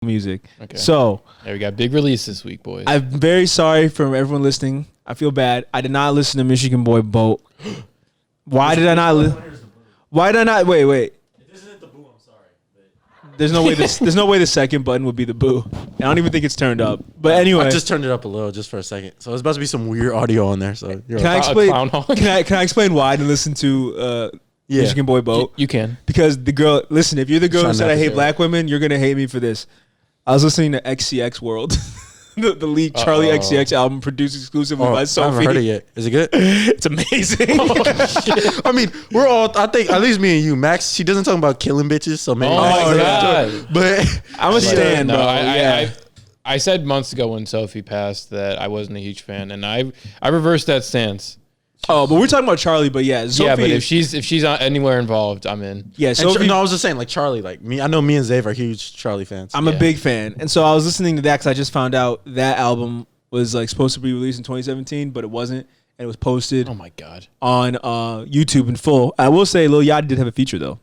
music. Okay. So there we got big release this week, boys. I'm very sorry for everyone listening. I feel bad. I did not listen to Michigan Boy Boat. Why did I not listen? Why did I not? Wait. If this isn't the boo, I'm sorry. But There's no way the second button would be the boo. I don't even think it's turned up. But anyway, I just turned it up a little just for a second. So there's about to be some weird audio on there. So can I explain? Can I explain why I didn't listen to Michigan Boy Boat? You can. Because the girl. Listen, if you're the girl who said I hate share black women, you're gonna hate me for this. I was listening to XCX World. The lead Charlie XCX album produced exclusively by Sophie. I haven't heard it yet. Is it good? It's amazing. I mean, we're all. I think at least me and you, Max. She doesn't talk about killing bitches, so maybe. Oh my God. But I'm a stan, No, bro. Yeah. I said months ago when Sophie passed that I wasn't a huge fan, and I reversed that stance. Oh, but we're talking about Charlie. But yeah, Sophie, Yeah, but if she's not anywhere involved, I'm in. yeah, and Sophie. no, I was just saying, like Charlie, like me. I know me and Zave are huge Charlie fans. I'm a big fan, and so I was listening to that because I just found out that album was like supposed to be released in 2017, but it wasn't, and it was posted Oh my God. on YouTube in full. I will say, Lil Yachty did have a feature though.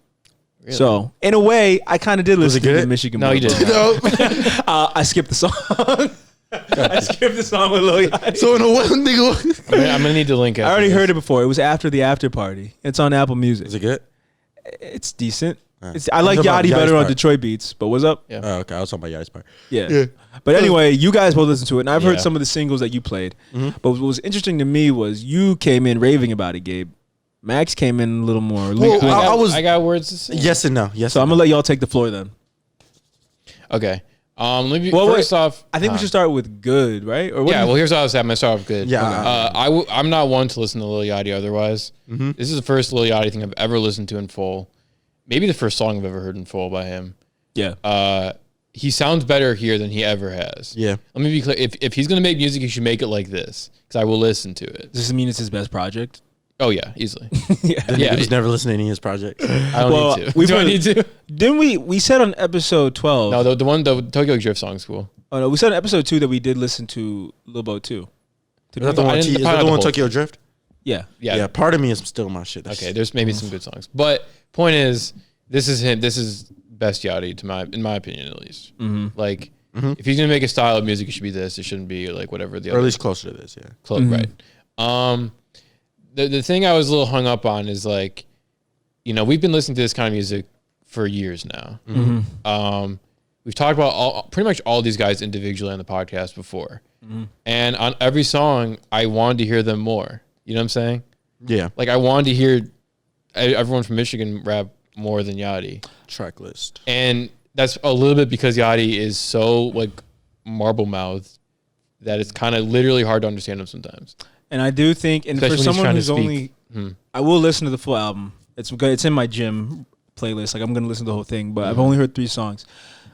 Really? So in a way, I kind of did listen it to good? the Michigan. No, Boy you Boat. didn't. I skipped the song. I skipped the song with Lil Yachty. So in a one nigga, I'm gonna need to link it. I already heard it before. It was after the after party. It's on Apple Music. is it good? It's decent. Uh, I like I'm talking about Yachty better Yachty's on part. Detroit Beats. But what's up? Yeah. Oh, okay. I was talking about Yachty's part. Yeah. But anyway, you guys both listened to it, and I've heard Yeah. some of the singles that you played. Mm-hmm. But what was interesting to me was you came in raving about it, Gabe. Max came in a little more. Well, I got words to say. Yes and no. Yes. So I'm and gonna let y'all take the floor then. Okay. Let me Well, first off. I think we should start with good, right? Or what Yeah. do you- Well, here's what I was saying. I'm gonna start off good. Yeah. I'm not one to listen to Lil Yachty otherwise. Mm-hmm. This is the first Lil Yachty thing I've ever listened to in full. Maybe the first song I've ever heard in full by him. yeah. He sounds better here than he ever has. Yeah. Let me be clear. If he's gonna make music, he should make it like this because I will listen to it. Does this mean it's his best project? Oh yeah, easily. Yeah. Yeah. He's never listened to any of his projects. I don't Well, need to. we've Do I heard- need to? Didn't we said on episode 12? No, the Tokyo Drift song's cool. Oh no, we said on episode 2 that we did listen to Lil Bo 2. Is that the I one? didn't- Is that probably the the one whole- Tokyo Drift? Yeah. Yeah. Part of me is still my shit. Okay. There's maybe some good songs, but point is, this is him. This is best Yachty in my opinion, at least. Mm-hmm. Like, if he's gonna make a style of music, it should be this. It shouldn't be like whatever the or other. at least closer to this. Yeah. Right. The thing I was a little hung up on is like, we've been listening to this kind of music for years now. We've talked about pretty much all these guys individually on the podcast before, and on every song, I wanted to hear them more. You know what I'm saying? Yeah. Like I wanted to hear everyone from Michigan rap more than Yachty, Track list. and that's a little bit because Yachty is so like marble mouthed that it's kind of literally hard to understand him sometimes. And I do think, and Especially for when he's someone trying to who's only, speak. I will listen to the full album. It's good. It's in my gym playlist. Like I'm gonna listen to the whole thing, but I've only heard 3 songs.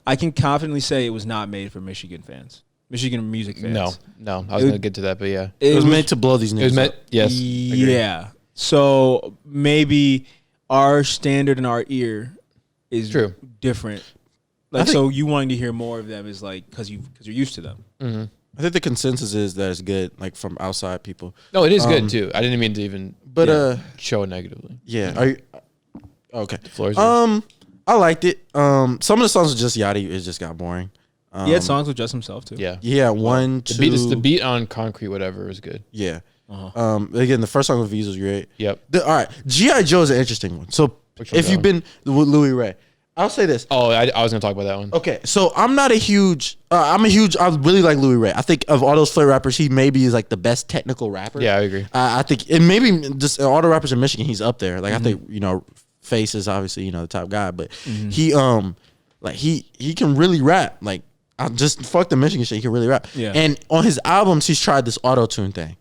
I can confidently say it was not made for Michigan fans, Michigan music fans. No, I was gonna get to that, but yeah, It was meant to blow these niggas. it was meant. up. Yes, Yeah. So maybe our standard and our ear is True. different. Like so, you wanting to hear more of them is like because you're used to them. Mm-hmm. I think the consensus is that it's good, like from outside people. No, it is good too. I didn't mean to even, But show it negatively. yeah. Are you, okay. The floor is yours. I liked it. Some of the songs with just Yachty, it just got boring. He had songs with just himself too. Yeah, Yeah, one, two. the beat on Concrete, whatever, is good. Yeah. Uh-huh. Again, the first song with V's was great. Yep. All right, G.I. Joe is an interesting one. So Which one's if that you've been with Louis Ray, I'll say this. Oh, I was gonna talk about that one. Okay, so I'm not a huge. I really like Louis Ray. I think of all those Flint rappers, he maybe is like the best technical rapper. Yeah, I agree. I think, and maybe just all the rappers in Michigan, he's up there. Like I think Face is obviously the top guy, but he like he can really rap. Like I just fuck the Michigan shit. He can really rap. Yeah. And on his albums, he's tried this auto tune thing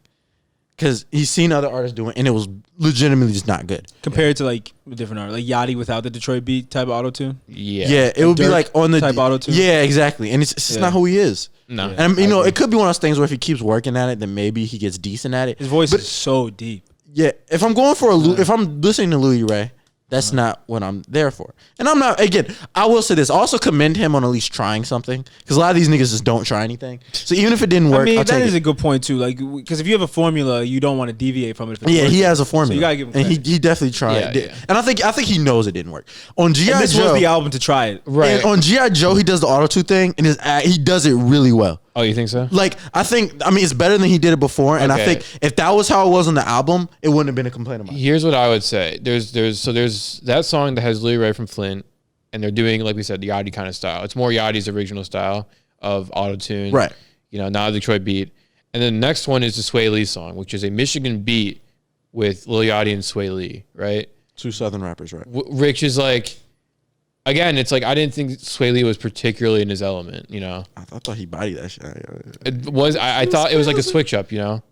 because he's seen other artists doing, and it was legitimately just not good. Compared to like a different art, like Yachty without the Detroit beat type of auto tune. Yeah. Yeah, it would be Dirk like on the type auto-tune? Yeah, exactly. And it's just Yeah. not who he is. No. Yeah. And it could be one of those things where if he keeps working at it, then maybe he gets decent at it. His voice is so deep. Yeah, if I'm going for if I'm listening to Louis Ray, That's not what I'm there for. And I'm not, again, I will say this. I also commend him on at least trying something. Because a lot of these niggas just don't try anything. So even if it didn't work, I mean, I'll that take is it. a good point too. Like, because if you have a formula, you don't want to deviate from it. Yeah, he has a formula. So you gotta give him and credit. he definitely tried. Yeah. And I think he knows it didn't work. On G.I. And this Joe, was the album to try it. Right. and on G.I. Joe, he does the auto-tune thing, and he does it really well. Oh, you think so? Like, I mean, it's better than he did it before, and I Okay. think if that was how it was on the album, it wouldn't have been a complaint of mine. Here's what I would say. There's that song that has Lily Ray from Flint, and they're doing, like we said, the Yachty kind of style. It's more Yachty's original style of auto-tune. Right. You know, not a Detroit beat. And then the next one is the Sway Lee song, which is a Michigan beat with Lil Yachty and Sway Lee, right? Two Southern rappers, right? Rich is like, again, it's like I didn't think Sway Lee was particularly in his element, you know? I thought he bodied that shit. It was, I thought it was like a switch up, you know?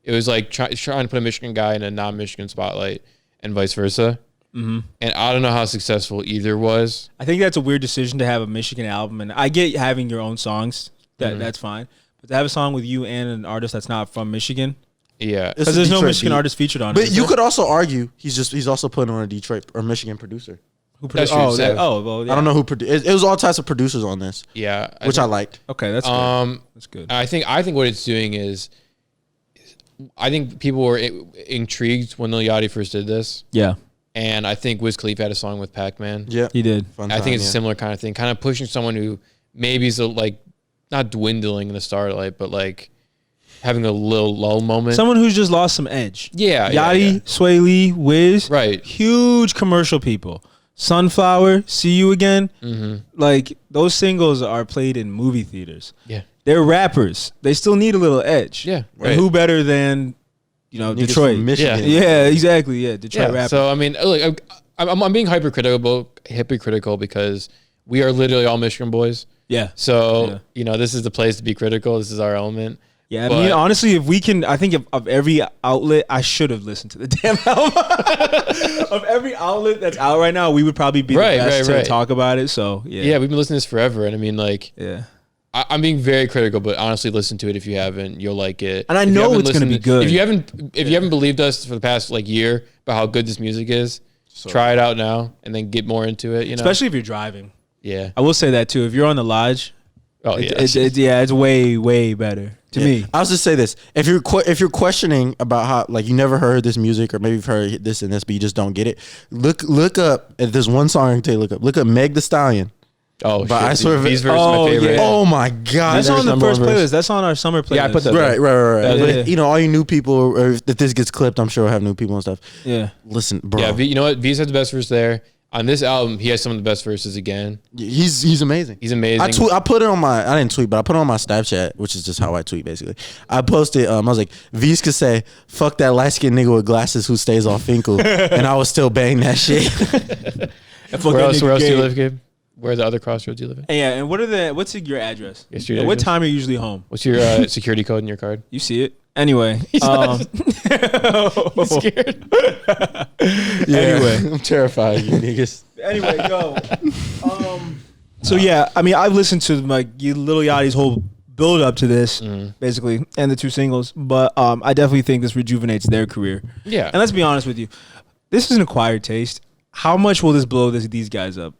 It was like trying to put a Michigan guy in a non-Michigan spotlight and vice versa. Mm-hmm. And I don't know how successful either was. I think that's a weird decision to have a Michigan album, and I get having your own songs. That's fine, but to have a song with you and an artist that's not from Michigan, Yeah. because there's no Michigan artist featured on it. But you could also argue he's also putting on a Detroit or Michigan producer. Who That's produced? true, Well, yeah. I don't know who produced. It was all types of producers on this, Yeah. which I liked. Okay, that's good. That's good. I think what it's doing is, I think people were intrigued when Lil Yachty first did this, Yeah, and I think Wiz Khalifa had a song with Pac-Man. Yeah, he did. Fun I think time, it's a yeah. similar kind of thing, kind of pushing someone who maybe is like not dwindling in the starlight, but like having a little lull moment. Someone who's just lost some edge. Yeah, Yachty, Sway Lee, Wiz, Right. Huge commercial people. Sunflower, See You Again. Mm-hmm. Like those singles are played in movie theaters. Yeah. They're rappers. They still need a little edge. Yeah. And who better than Niggas Detroit? from Michigan. Yeah, exactly. Yeah, Detroit Yeah. rappers. So I mean, look, I'm being hypercritical because we are literally all Michigan boys. yeah. So you know, this is the place to be critical. This is our element. Yeah, I But- mean, honestly, if we can, I think of every outlet, I should have listened to the damn album. Of every outlet that's out right now, we would probably be the best to talk about it. So, Yeah, we've been listening to this forever, and I mean, like, Yeah. I'm being very critical, but honestly, listen to it if you haven't. You'll like it, And I If you know haven't it's gonna listened be good. If you haven't believed us for the past like year about how good this music is, try it out now and then get more into it. You know, Especially if you're driving. yeah. I will say that too. If you're on the Lodge, Oh yeah. it's way, way better to me. I'll just say this: if you're questioning about how, like, you never heard this music, or maybe you've heard this and this, but you just don't get it, look up. If there's one song I can tell you, look up Meg The Stallion. Oh, But shit. I swear, These verses Oh, are my favorite. yeah. Oh my god, That's on the number first one verse. playlist. That's on our summer playlist. Yeah, I put that. right. Yeah. But, you know, all you new people, or if this gets clipped, I'm sure we'll have new people and stuff. Yeah. Listen, bro, Yeah, you know what? V's had the best verse there. On this album, he has some of the best verses again. he's amazing. He's amazing. I put it on my. I didn't tweet, but I put it on my Snapchat, which is just how I tweet basically. I posted. I was like, V's could say, "Fuck that light skinned nigga with glasses who stays off Finkel," and I was still bang that shit. Where else do you live, Gabe? Where are the other crossroads you live in? Yeah, and what's your address? Yes, your And what address. time are you usually home? What's your security code in your card? You see it. Anyway. Scared. Anyway. I'm terrified, you niggas. Anyway, go. So yeah, I mean, I've listened to like Lil Yachty's whole build up to this, basically, and the two singles. But I definitely think this rejuvenates their career. Yeah. And let's be honest with you, this is an acquired taste. How much will this blow these guys up?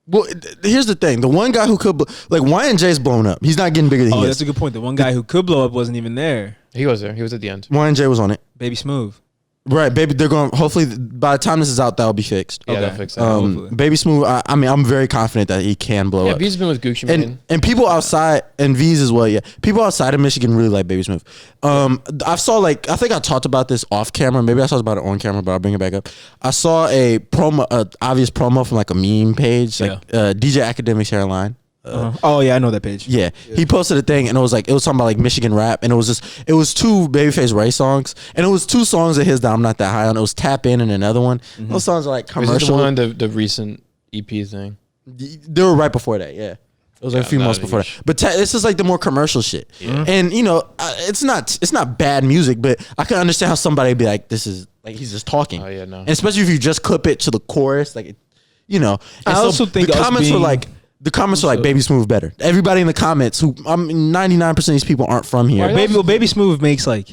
Well, here's the thing: the one guy who could, like, YNJ's blown up. He's not getting bigger than he That's is. a good point. The one guy who could blow up wasn't even there. He was there. He was at the end. YNJ was on it, Baby Smooth. right? Baby, they're going. Hopefully, by the time this is out, that'll be fixed. Yeah, Okay. they'll fix that. Hopefully. Baby Smooth. I mean, I'm very confident that he can blow Yeah, up. V's been with Gucci Mane. And people outside, and V's as well, yeah. People outside of Michigan really like Baby Smooth. I saw, like, I think I talked about this off camera. Maybe I talked about it on camera, but I'll bring it back up. I saw a promo, obvious promo from like a meme page, like DJ Academic's hairline. Oh yeah, I know that page. Yeah, he posted a thing, and it was talking about like Michigan rap, and it was two Babyface Ray songs, and it was two songs of his that I'm not that high on. It was Tap In and another one. Those songs are like Was this the commercial. one, the recent EP thing? They were right before that, yeah. It was like a few not months a before huge- that. But this is like the more commercial shit. And, you know, it's not bad music, but I can understand how somebody would be like, this is, like, he's just talking. Oh, yeah, no. And especially if you just clip it to the chorus, like, you know. And I also think the us comments were being- like, Baby Smooth better. Everybody in the comments, who 99% of these people aren't from here. Why Baby Smooth makes like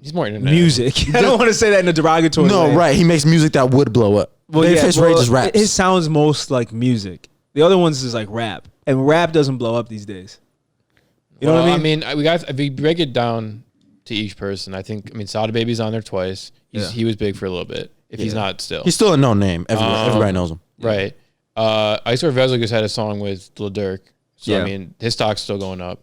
He's more internet. music. I don't want to say that in a derogatory way. No, right. He makes music that would blow up. Well, Babyface Ray just raps. It sounds most like music. The other ones is like rap, and rap doesn't blow up these days. You know what I mean? If we break it down to each person, I mean, Sada Baby's on there twice. He was big for a little bit. If he's not still, he's still a known name. Everybody knows him. Right. Ice Or Vezzo just had a song with Lil Durk. So I mean, his stock's still going up.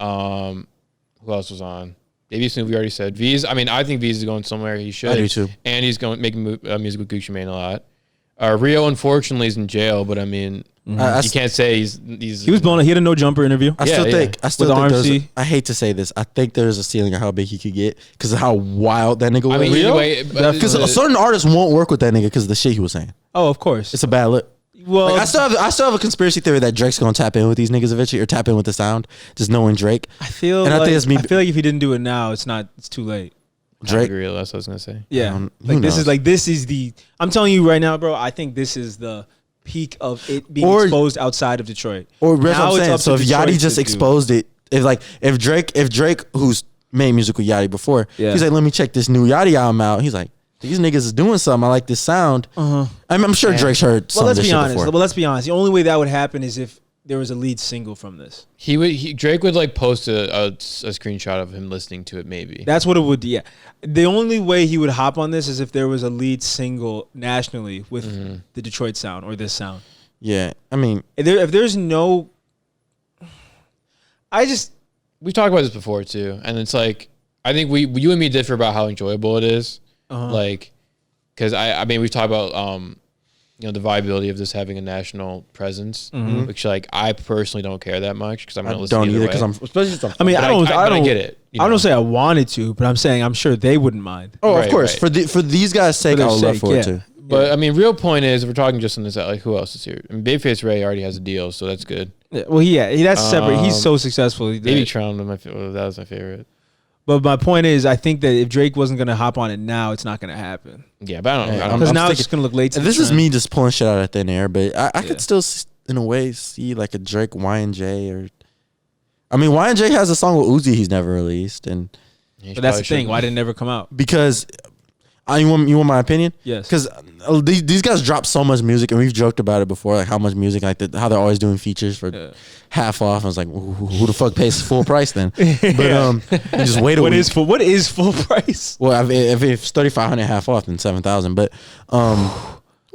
Who else was on? Baby Snoop, we already said. V's. I mean, I think V's is going somewhere. He should. I do too. And he's making music with Gucci Mane a lot. Rio, unfortunately, is in jail, but I mean, you can't say he's. He was blown. He had a no jumper interview. I still think RMC. I hate to say this. I think there's a ceiling of how big he could get because of how wild that nigga was. I mean, either way, because a certain artist won't work with that nigga because of the shit he was saying. Oh, of course. It's a bad look. Well, I still have a conspiracy theory that Drake's gonna tap in with these niggas eventually, or tap in with the sound, just knowing Drake. I feel like if he didn't do it now, it's too late. Drake, real. That's what I was gonna say. Yeah, this is the. I'm telling you right now, bro. I think this is the peak of it being exposed outside of Detroit. Or that's what I'm saying. So if Yachty just exposed it, if Drake, who's made music with Yachty before, he's like, let me check this new Yachty album out. He's like, these niggas is doing something. I like this sound. I'm sure Drake's heard some of this shit before. Well, let's be honest. The only way that would happen is if there was a lead single from this. Drake would like post a screenshot of him listening to it. Maybe that's what it would. Yeah, the only way he would hop on this is if there was a lead single nationally with the Detroit sound or this sound. Yeah, I mean, if there's no, we've talked about this before too, and it's like I think you and me differ about how enjoyable it is. Like, because I mean, we've talked about the viability of this having a national presence, which like I personally don't care that much because I'm not listening. Don't either because I'm especially. I mean, I don't get it. I don't say I wanted to, but I'm saying I'm sure they wouldn't mind. Oh, of course, for these guys' sake, I would love for it too. But I mean, real point is, if we're talking just on this, like who else is here? I mean, Babyface Ray already has a deal, so that's good. Yeah, well, that's separate. He's so successful. Baby Tron that was my favorite. But my point is, I think that if Drake wasn't going to hop on it now, it's not going to happen. Yeah, but I don't know. Because now it's just going to look late to this is me just pulling shit out of thin air, but I could still, in a way, see like a Drake Y&J or... I mean, Y&J has a song with Uzi he's never released. But that's the thing. Why did it never come out? Because... you want my opinion? Yes. Because these guys drop so much music, and we've joked about it before, like how much music, like how they're always doing features for half off. I was like, who the fuck pays full price then? But just wait a week. What is full price? Well, if it's 3,500 half off, then 7,000. But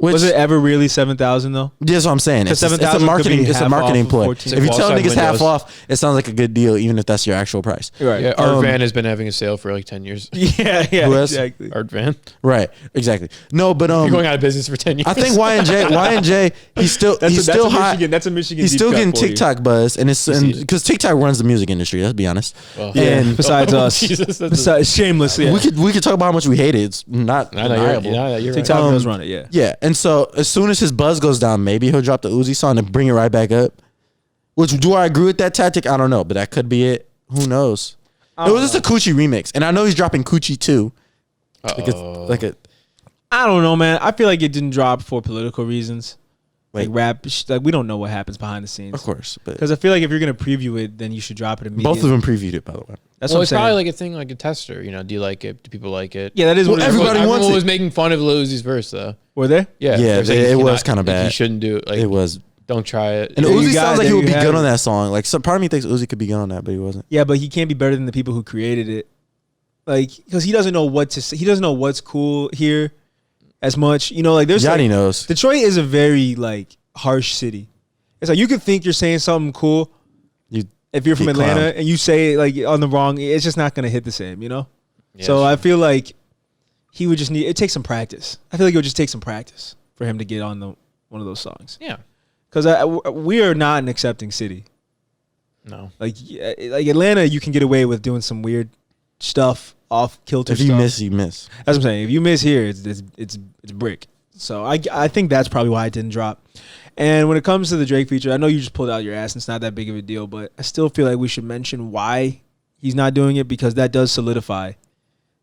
was it ever really 7,000 though? Yeah, that's what I'm saying. It's a marketing play. If you tell niggas half off, it sounds like a good deal, even if that's your actual price. Right. Yeah, Art Van has been having a sale for like 10 years. Yeah, exactly. Art Van. Right, exactly. No, but you're going out of business for 10 years. I think Y&J, he's still hot. That's a Michigan. He's still getting TikTok buzz, and it's because TikTok runs the music industry. Let's be honest. And besides us, besides Shameless, we could talk about how much we hate it. It's not undeniable. You're TikTok right. does run it. Yeah. Yeah, and so as soon as his buzz goes down, maybe he'll drop the Uzi song and bring it right back up. Which, do I agree with that tactic? I don't know, but that could be it. Who knows? It was just a Coochie remix, and I know he's dropping Coochie too. I don't know, man. I feel like it didn't drop for political reasons. Like rap, like we don't know what happens behind the scenes. Of course, because I feel like if you're gonna preview it, then you should drop it immediately. Both of them previewed it, by the way. That's what I'm it's saying. probably like a thing, like a tester. You know, do you like it? Do people like it? Yeah, that is what everybody wants. Everyone was making fun of Lil Uzi's verse, though. Were they? Yeah, it was kind of bad. You shouldn't do it. Like, it was. Don't try it. And Uzi sounds like he would be good on that song. Like, some part of me thinks Uzi could be good on that, but he wasn't. Yeah, but he can't be better than the people who created it. Like, because he doesn't know what to say. He doesn't know what's cool here as much. You know, like there's Yachty like, knows. Detroit is a very like harsh city. It's like you can think you're saying something cool if you're from Atlanta and you say it like on the wrong, it's just not gonna hit the same, you know? Yeah, so I feel like he would just need it takes some practice. I feel like it would just take some practice for him to get on one of those songs. Yeah. Because we are not an accepting city. No. Like Atlanta, you can get away with doing some weird stuff, off kilter stuff. If you miss, you miss. That's what I'm saying. If you miss here, it's brick. So I think that's probably why it didn't drop. And when it comes to the Drake feature, I know you just pulled out your ass and it's not that big of a deal, but I still feel like we should mention why he's not doing it because that does solidify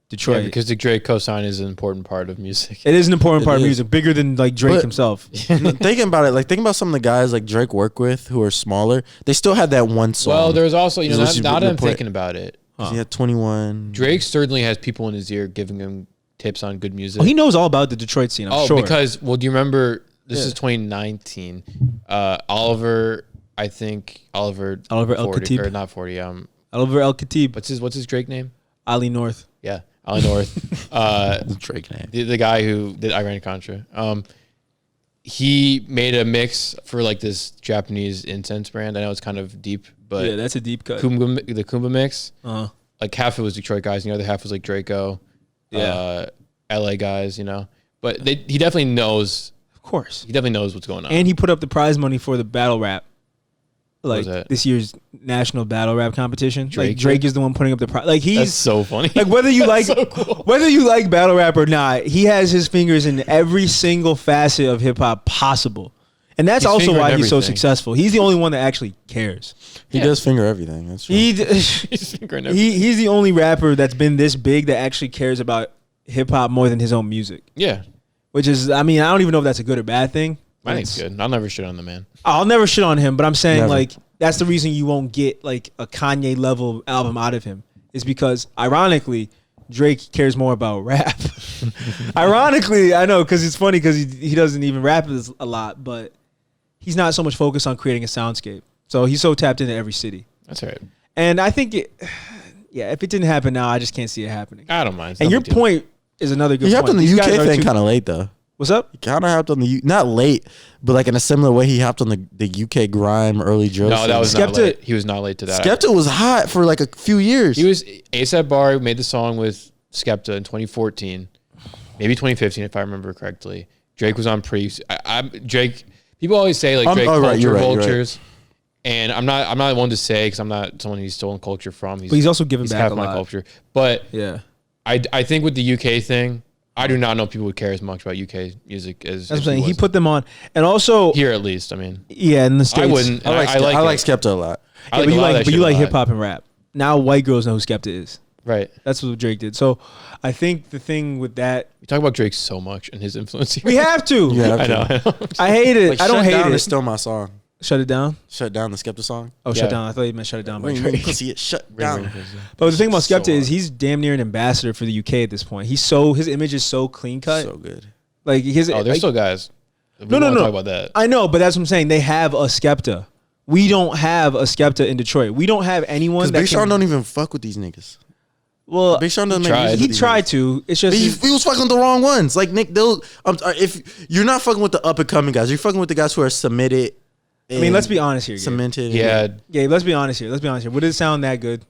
Detroit. Yeah, because the Drake cosign is an important part of music. It is an important part of music, bigger than like Drake himself. Thinking about it, like thinking about some of the guys like Drake work with who are smaller, they still had that one song. Well, there's also, now that I'm thinking about it, He had 21. Drake certainly has people in his ear giving him tips on good music. Oh, he knows all about the Detroit scene. I'm sure. Because do you remember? This is 2019. Oliver El 40, Khatib, or not 40. Oliver El Khatib. What's his Drake name? Ali North. Yeah, Ali North. Drake name. The guy who did Iran Contra. He made a mix for like this Japanese incense brand. I know it's kind of deep, but Yeah, that's a deep cut. the Kumba mix. Uh-huh. Like half of it was Detroit guys, and the other half was like Draco, LA guys, But he definitely knows. Of course. He definitely knows what's going on. And he put up the prize money for the battle rap. was Like that? this year's national battle rap competition. Drake Like Drake is the one putting up the prize. Like That's he's so funny. like whether you like so cool. whether you like battle rap or not, he has his fingers in every single facet of hip hop possible. And that's He's also fingering why he's so everything. successful. He's the only one that actually cares. He does finger everything. That's true. He's fingering everything. He's the only rapper that's been this big that actually cares about hip hop more than his own music. Yeah, Which is, I mean, I don't even know if that's a good or bad thing. I think it's good. I'll never shit on the man. I'll never shit on him, but I'm saying Never. like that's the reason you won't get like a Kanye level album out of him is because ironically Drake cares more about rap. Ironically, I know because it's funny because he doesn't even rap a lot, but he's not so much focused on creating a soundscape. So he's so tapped into every city. That's all right. And I think if it didn't happen now, I just can't see it happening. I don't mind. It's And no your big deal. point is another good He point. hopped on the These UK guys are thing too- kind of late though. What's up? He kind of hopped on the not late, but like in a similar way. He hopped on the UK grime early drill. No, that was Skepta- not late. He was not late to that. Skepta was hot for like a few years. He was ASAP Bar made the song with Skepta in 2014, maybe 2015 if I remember correctly. Drake was on pre. Drake. People always say like Drake culture you're right. vultures, and I'm not one to say because I'm not someone he's stolen culture from. But he's also giving he's back half a my lot. culture. But Yeah. I think with the UK thing, I do not know if people would care as much about UK music as That's what I'm if saying. He was. put them on. And also, Here at least. I mean, yeah, in the States. I wouldn't. I like I like it. Skepta a lot. I Yeah, like a lot of that but shit you a like lot. hip hop and rap. Now white girls know who Skepta is. Right. That's what Drake did. So I think the thing with that, We talk about Drake so much and his influence here. we have to. Yeah, I know. I hate it. Like, I don't Shut hate Down it. is still my song. Shut it down. Shut Down the Skepta song. Oh, Yeah. shut down. I thought you meant shut it down by Ring, Drake. ring, pussy, shut down. But the thing about So Skepta is hard. he's damn near an ambassador for the UK at this point. His image is so clean cut. So good. Like his. Oh, there's like, still guys. We No, don't no. Talk about that. I know, but that's what I'm saying. They have a Skepta. We don't have a Skepta in Detroit. We don't have anyone Because that Big Sean can. don't even fuck with these niggas. Well, Big Sean doesn't make tried. music he with these tried niggas. to. It's just He was fucking with the wrong ones. Like Nick, if you're not fucking with the up and coming guys, you're fucking with the guys who are submitted. I mean, let's be honest here. Gabe. Cemented. Yeah. Gabe, let's be honest here. Would it sound that good?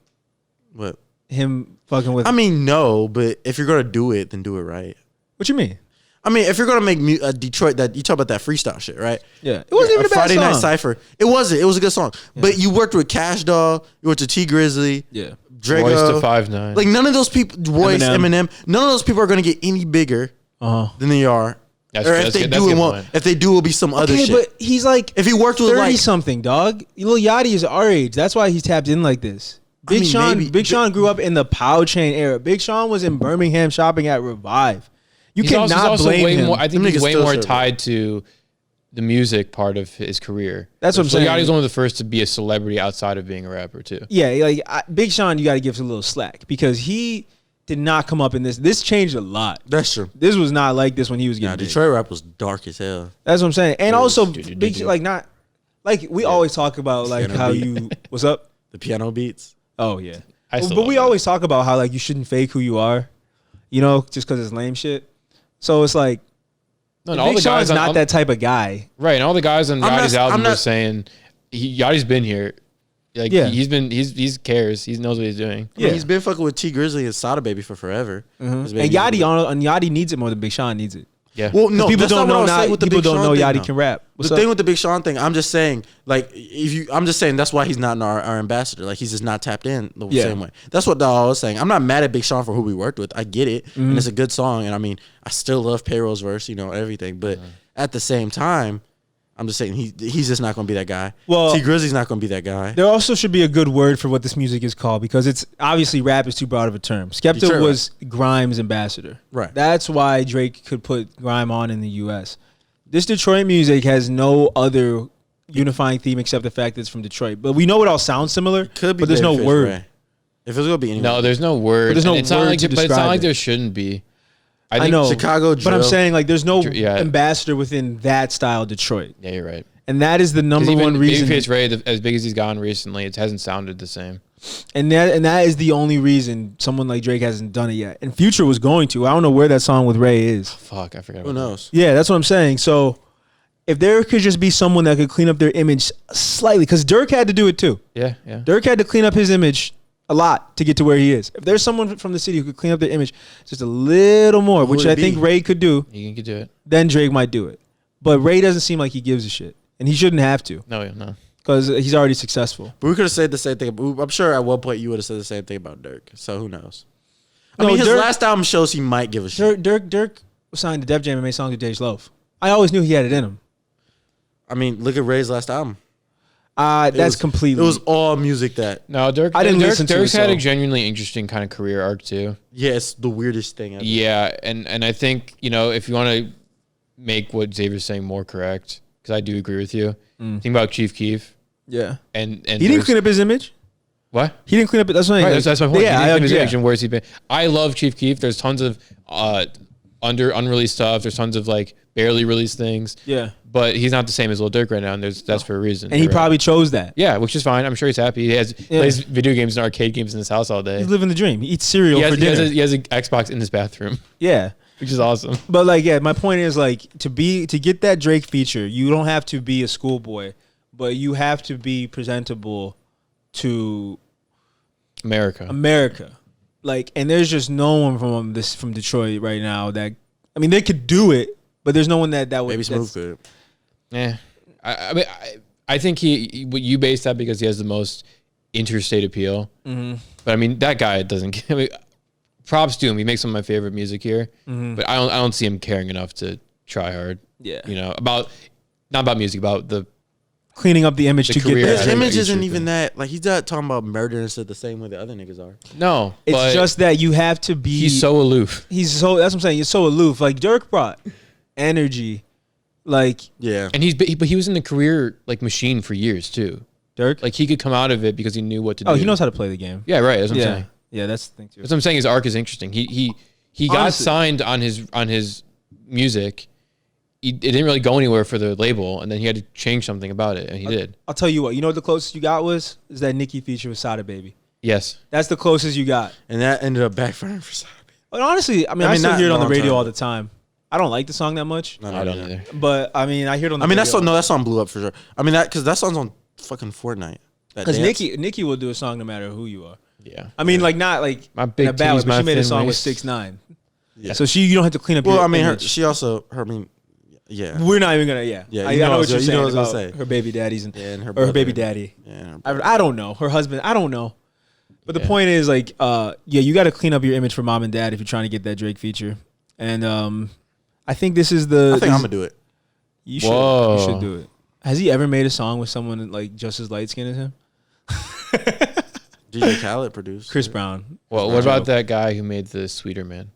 What? Him fucking with. I mean, no, but if you're gonna do it, then do it right. What you mean? I mean, if you're gonna make Detroit, that you talk about that freestyle shit, right? Yeah, it wasn't even a bad Friday Night song. Cipher. It wasn't. It was a good song. But you worked with Cash Doll. You worked with T Grizzly. Yeah. Draco. Royce to 5'9". Like none of those people, Royce, Eminem. Eminem, none of those people are gonna get any bigger than they are. That's or true. if That's they good. That's do, a it good won't. point. If they do, it'll be some other Okay, shit. but he's like If he worked with 30 like, something, dog. Lil Yachty is our age. That's why he's tapped in like this. Big Sean grew up in the Pow Chain era. Big Sean was in Birmingham shopping at Revive. You He's cannot also blame way him. more. I think Them he's niggas way still more serve it. tied to the music part of his career. That's what I'm saying. Yachty's one of the first to be a celebrity outside of being a rapper too. Yeah, like Big Sean, you got to give him a little slack because he did not come up in this. This changed a lot. that's true. This was not like this when he was Nah, getting big. Detroit rap was dark as hell. That's what I'm saying. And also, Dude. Big like not like we always talk about like Piano how beat. you what's up. The piano beats. Oh yeah, I still but love we it. always talk about how like you shouldn't fake who you are, you know, just because it's lame shit. So it's like No, and all Big the guys Sean's not on, that type of guy. right, and all the guys on I'm Yachty's not- album I'm were not- saying Yachty's been here. Like Yeah. he cares. He knows what he's doing. Yeah, Yeah. he's been fucking with T Grizzly and Sada Baby for forever. And His baby- Yachty needs it more than Big Sean needs it. Yeah. Well, no, people that's don't not what I know was now. saying with the People Big don't Sean know thing, Yachty though. can rap. What's The up? thing with the Big Sean thing, I'm just saying, like, I'm just saying that's why he's not our ambassador. Like, he's just not tapped in the Yeah. same way. That's what I was saying. I'm not mad at Big Sean for who we worked with. I get it, Mm-hmm. and it's a good song. And I mean, I still love Payroll's verse, everything. But at the same time, I'm just saying he's just not gonna be that guy. Well- T Grizzly's not gonna be that guy. There also should be a good word for what this music is called because it's obviously rap is too broad of a term. Skepta Detroit was Grime's ambassador. Right. That's why Drake could put Grime on in the US. This Detroit music has no other unifying theme except the fact that it's from Detroit. But we know it all sounds similar, Could be, but there's no Babyface word. Ray. If it's gonna be anywhere. No, there's no word. But there's no And it's not word like, to but it's not describe like it. there shouldn't be. I think know Chicago but I'm drill. saying like there's no Yeah. ambassador within that style of Detroit, Yeah, you're right. and that is the 'Cause number even one reason. Babyface Ray, as big as he's gotten recently, it hasn't sounded the same. And that is the only reason someone like Drake hasn't done it yet. And Future was going to. I don't know where that song with Ray is. Fuck, I forgot. Who about knows? Yeah, that's what I'm saying. So if there could just be someone that could clean up their image slightly, because Dirk had to do it too. that. Yeah. Dirk had to clean up his image a lot to get to where he is. If there's someone from the city who could clean up their image just a little more, which would it I think be? Ray could do, You can do it. then Drake might do it. But Ray doesn't seem like he gives a shit. And he shouldn't have to, No. because he's already successful. But we could have said the same thing. I'm sure at one point you would have said the same thing about Dirk. So who knows? I No, mean, his Dirk- last album shows he might give a shit. Dirk was signed to Def Jam and made songs with Dej Loaf. I always knew he had it in him. I mean, look at Ray's last album. That's was- completely. It was all music that. No, Dirk. I didn't Dirk, listen to Dirk's it, had so- a genuinely interesting kind of career arc too. Yeah, it's the weirdest thing ever. Yeah, and I think if you want to make what Xavier's saying more correct, because I do agree with you. Think about Chief Keef yeah. and He didn't clean up his image. what? He didn't clean up. That's what I Right, mean. that's my point. Yeah, He I didn't clean up his agree. image, and where's he been? I love Chief Keef. There's tons of unreleased stuff. There's tons of like barely released things. Yeah. But he's not the same as Lil Durk right now, and that's for a reason. And he You're right. probably chose that. Yeah, which is fine. I'm sure he's happy. He plays video games and arcade games in his house all day. He's living the dream. He eats cereal for dinner. He has an Xbox in his bathroom, Yeah. which is awesome. But like, yeah, my point is like to get that Drake feature, you don't have to be a schoolboy, but you have to be presentable to America. Like, and there's just no one from Detroit right now that, I mean, they could do it, but there's no one that would. Maybe Smooth could. Yeah, I mean, I think you base that because he has the most interstate appeal. Mm-hmm. But I mean, that guy doesn't. I mean, props to him. He makes some of my favorite music here, but I don't see him caring enough to try hard. Yeah. not about music, about the cleaning up the image The to get career. that. His Yeah, image I isn't agree. even that. Like, he's not talking about murder and stuff the same way the other niggas are. no. It's but just that you have to be. he's so aloof. That's what I'm saying. He's so aloof. Like Dirk brought energy. Like Yeah. And but he was in the career like machine for years too. Dirk. Like he could come out of it because he knew what to do. Oh, he knows how to play the game. Yeah, right. That's what I'm Yeah. saying. Yeah, that's the thing too. That's what I'm saying. His arc is interesting. He got Honestly. signed on his music. It didn't really go anywhere for the label, and then he had to change something about it, and he did. I'll tell you what. You know what the closest you got is that Nicki feature with Sada Baby. Yes. That's the closest you got. And that ended up backfiring for Sada. But honestly, I still not hear it on the long radio time. all the time. I don't like the song that much, No, I don't either. but I mean, I hear it on the I mean, radio. that song blew up for sure. I mean, because that song's on fucking Fortnite. That Because dance. Nicki will do a song no matter who you are. Yeah. I mean, like not like My in big a bad way, titties, but my she made a thin song with waist. 6ix9ine. Yeah. So you don't have to clean up. Well, your I mean, image. yeah. We're not even gonna. Yeah, Yeah, I you know know what what you're you know saying what I was about gonna say. her baby daddies and Yeah, and her or her brother. baby daddy. Yeah, and her brother. I don't know her husband. I don't know. But the Yeah. point is, like, you got to clean up your image for mom and dad if you're trying to get that Drake feature. And I think this is the. I think I'm gonna do it. You should. Whoa. You should do it. Has he ever made a song with someone like just as light skinned as him? DJ Khaled produced. Chris Brown. Well, what about that guy who made the Sweeter Man?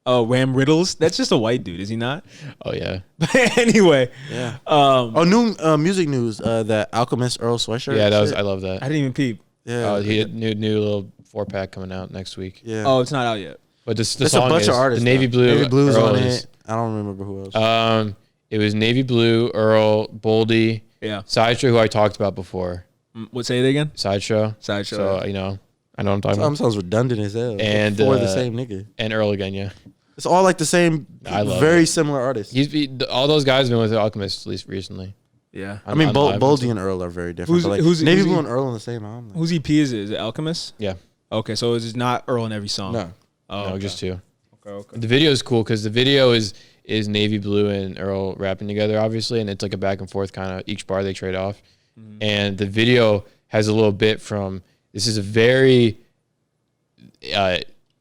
Oh, Ram Riddles. That's just a white dude, is he not? Oh yeah. But anyway, Yeah. I New music news. That Alchemist Earl sweatshirt. Yeah, shit. I love that. didn't even peep. Yeah. He had new little 4-pack coming out next week. Yeah. Oh, it's not out yet. But the There's song a bunch is of artists. the Navy though. Blue. Navy Blue's Earl on is- it. I don't remember who else. It was Navy Blue, Earl, Boldy, Yeah. Sideshow, who I talked about before. What, say it again? Sideshow. Sideshow. So I know what I'm talking about. Sounds redundant as hell. And, for the uh, same nigga. And Earl again, yeah. It's all like the same. I love very similar artists. All those guys have been with the Alchemist at least recently. Yeah. I mean, on live and Boldy stuff. and Earl are very different. but like, who's Navy he- Blue and Earl on the same album? Whose EP is it? Is it Alchemist? Yeah. Okay, so it's not Earl in every song. No. Oh, No, okay. just two. Okay. The video is cool because the video is Navy Blue and Earl rapping together, obviously, and it's like a back and forth kind of each bar they trade off. And the video has a little bit from this is a very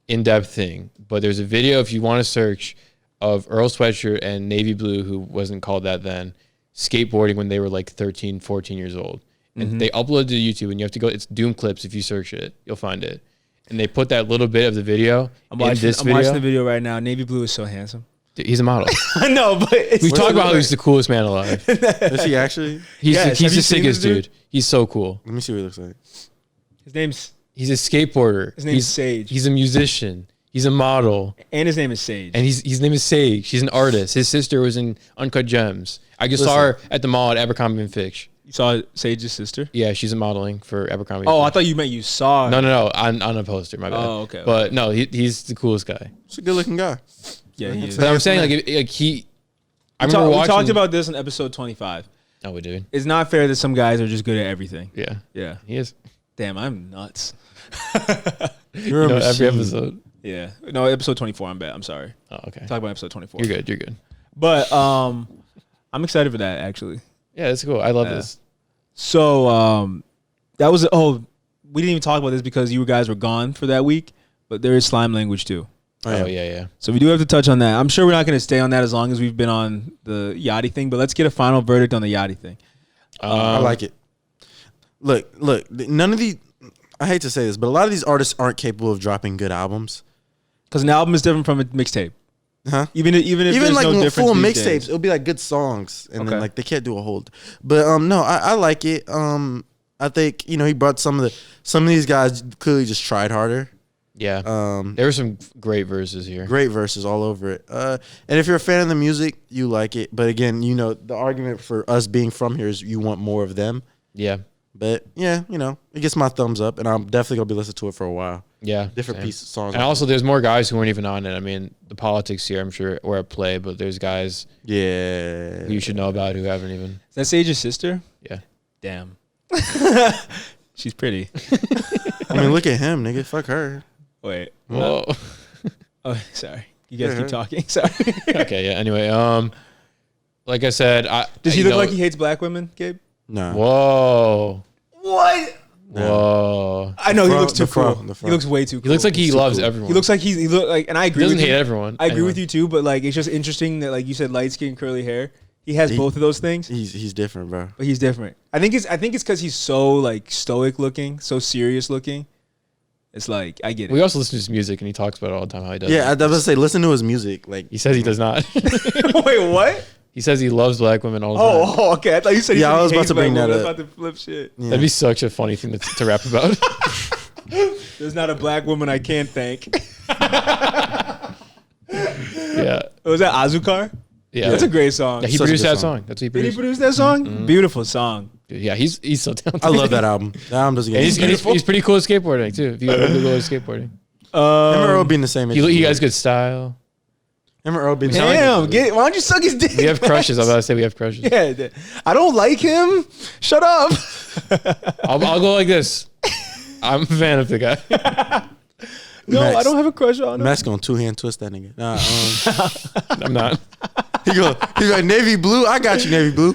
in-depth thing, but there's a video if you want to search of Earl Sweatshirt and Navy Blue, who wasn't called that then, skateboarding when they were like 13, 14 years old. And they uploaded to YouTube, and you have to go. It's Doom Clips. If you search it, you'll find it. And they put that little bit of the video I'm in this video. watching the video right now. Navy Blue is so handsome. Dude, he's a model. I know, but it's We talked about how he's the coolest man alive. Is he actually? He's Yes, the have you seen sickest this dude? dude. He's so cool. Let me see what he looks like. his name's He's a skateboarder. His name is Sage. He's a musician. He's a model. And his name is Sage. And his name is Sage. She's an artist. His sister was in Uncut Gems. I just saw her at the mall at Abercrombie and Fitch. You saw Sage's sister? Yeah, she's modeling for Abercrombie. Oh, I thought you meant you saw her. No. On a poster. My bad. Oh, okay. But no, he's the coolest guy. He's a good looking guy. Yeah, he is. But I'm saying like he. I remember We watching. talked about this in episode 25. Oh, we did. It's not fair that some guys are just good at everything. Yeah. Yeah. He is. Damn, I'm nuts. You're a Every machine. episode. Yeah. No, episode 24. I'm bad. I'm sorry. Oh, okay. Talk about episode 24. You're good. You're good. But I'm excited for that actually. Yeah, that's cool. I love this. So that was we didn't even talk about this because you guys were gone for that week, but there is slime language too. Oh yeah. So we do have to touch on that. I'm sure we're not going to stay on that as long as we've been on the yachty thing, but let's get a final verdict on the yachty thing. I like it. Look, none of these, I hate to say this, but a lot of these artists aren't capable of dropping good albums. Because an album is different from a mixtape. Huh? Even if there's like no difference full these mixtapes, days. it'll be like good songs, and Okay. then like they can't do a whole. But no, I like it. I think he brought some of these guys clearly just tried harder. Yeah. There were some great verses here. Great verses all over it. And if you're a fan of the music, you like it. But again, the argument for us being from here is you want more of them. Yeah. But yeah, it gets my thumbs up, and I'm definitely gonna be listening to it for a while. Yeah. Different same. pieces of songs. And also, there's more guys who weren't even on it. I mean, the politics here, I'm sure, were at play, but there's guys Yeah. who you should know about who haven't even. Is that Sage's sister? Yeah. Damn. She's pretty. I mean, look at him, nigga. Fuck her. Wait. Whoa. Oh, sorry. You guys Yeah. keep talking. Sorry. Okay. Yeah. Anyway, like I said, Does he look like he hates black women, Gabe? No. Whoa. What? Whoa. I know he front- looks too the front- cool. the He front. looks way too cool. He looks like he so loves cool. everyone. He looks like he look like, and I He agree doesn't with hate you. everyone. I agree Anyway. with you too, but like it's just interesting that like you said, light skin, curly hair. He has both of those things, He's different, bro. but he's different. I think it's because he's so like stoic looking, so serious looking. It's like I get it. We also listen to his music, and he talks about it all the time how he does. Yeah, I it. was gonna say, listen to his music. Like, He says he does not. Wait, what? He says he loves black women all the time. Oh, okay. I thought you said. Yeah, he I was hates about to bring black that women. I up. was about to flip shit. yeah. That'd be such a funny thing to rap about. There's not a black woman I can't thank. Yeah. Was that Azukar? Yeah. That's a great song. Yeah, he Such a produced good that song. song. That's what he Did he produced. produce that song? Beautiful song. Yeah, he's so talented. I love that album. That album doesn't And get he's pretty cool at skateboarding too. If you ever Google his skateboarding, Him and Earl being the same age. he has good style. Him and Earl being the same Damn, age. why don't you suck his dick? We have crushes. I'm about to say we have crushes. Yeah, I don't like him. Shut up. I'll go like this. I'm a fan of the guy. No, Max. I don't have a crush on him. Matt's gonna two-hand twist that nigga. Nah, I'm not. he's like, navy blue. I got you, navy blue.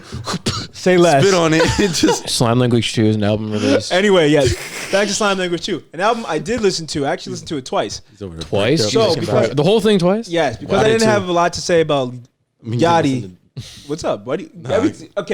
Say less. Spit on it. It just Slime Language 2 is an album release. Anyway, yes. Back to Slime Language 2. An album I did listen to. I actually listened to it twice. Twice? So, Jesus because- Christ. The whole thing twice? Yes, because Wow. I didn't too. have a lot to say about I mean, Yachty. What's up? What do you, Nah, everything, okay.